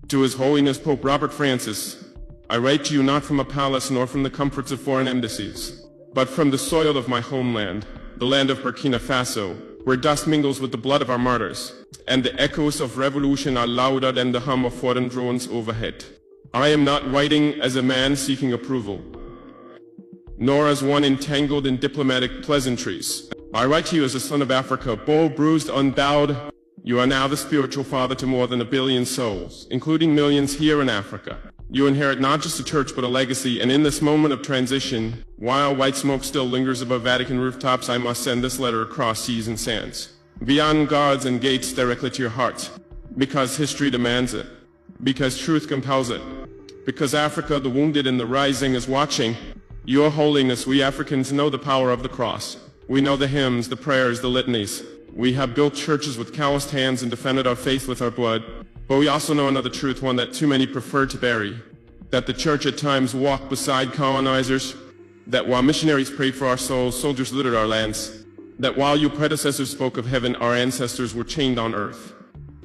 To His Holiness Pope Robert Francis, I write to you not from a palace nor from the comforts of foreign embassies, but from the soil of my homeland, the land of Burkina Faso, where dust mingles with the blood of our martyrs, and the echoes of revolution are louder than the hum of foreign drones overhead. I am not writing as a man seeking approval, nor as one entangled in diplomatic pleasantries. I write to you as a son of Africa, bold, bruised, unbowed. You are now the spiritual father to more than 1 billion souls, including millions here in Africa. You inherit not just a church but a legacy, and in this moment of transition, while white smoke still lingers above Vatican rooftops, I must send this letter across seas and sands, beyond guards and gates, directly to your heart, because history demands it, because truth compels it, because Africa, the wounded and the rising, is watching. Your Holiness, we Africans know the power of the cross. We know the hymns, the prayers, the litanies. We have built churches with calloused hands and defended our faith with our blood. But we also know another truth, one that too many prefer to bury, that the church at times walked beside colonizers, that while missionaries prayed for our souls, soldiers looted our lands, that while your predecessors spoke of heaven, our ancestors were chained on earth.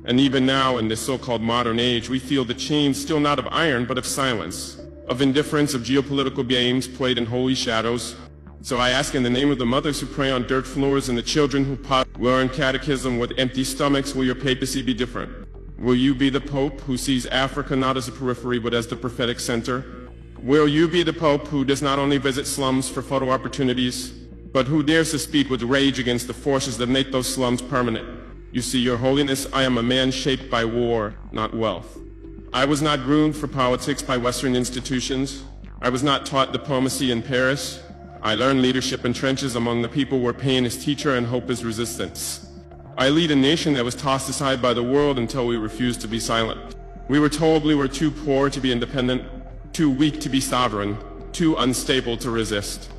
And even now, in this so-called modern age, we feel the chains still not of iron, but of silence, of indifference, of geopolitical games played in holy shadows. So I ask in the name of the mothers who pray on dirt floors and the children who learn catechism with empty stomachs, will your papacy be different? Will you be the Pope who sees Africa not as a periphery but as the prophetic center? Will you be the Pope who does not only visit slums for photo opportunities, but who dares to speak with rage against the forces that make those slums permanent? You see, Your Holiness, I am a man shaped by war, not wealth. I was not groomed for politics by Western institutions. I was not taught diplomacy in Paris. I learned leadership in trenches among the people where pain is teacher and hope is resistance. I lead a nation that was tossed aside by the world until we refused to be silent. We were told we were too poor to be independent, too weak to be sovereign, too unstable to resist.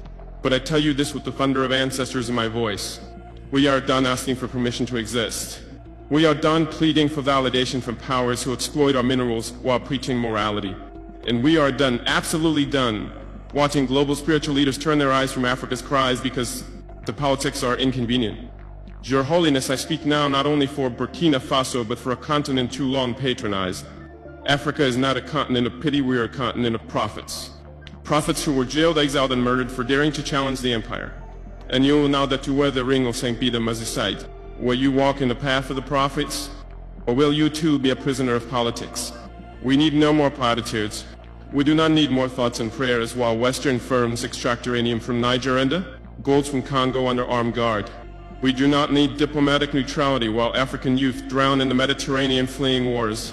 But I tell you this with the thunder of ancestors in my voice. We are done asking for permission to exist. We are done pleading for validation from powers who exploit our minerals while preaching morality. And we are done, absolutely done, watching global spiritual leaders turn their eyes from Africa's cries because the politics are inconvenient. Your Holiness, I speak now not only for Burkina Faso, but for a continent too long patronized. Africa is not a continent of pity, we are a continent of prophets. Prophets who were jailed, exiled, and murdered for daring to challenge the empire. And you will now that you wear the ring of St. Peter Mazisite, will you walk in the path of the prophets? Or will you too be a prisoner of politics? We need no more platitudes. We do not need more thoughts and prayers while Western firms extract uranium from Niger and gold from Congo under armed guard. We do not need diplomatic neutrality while African youth drown in the Mediterranean fleeing wars.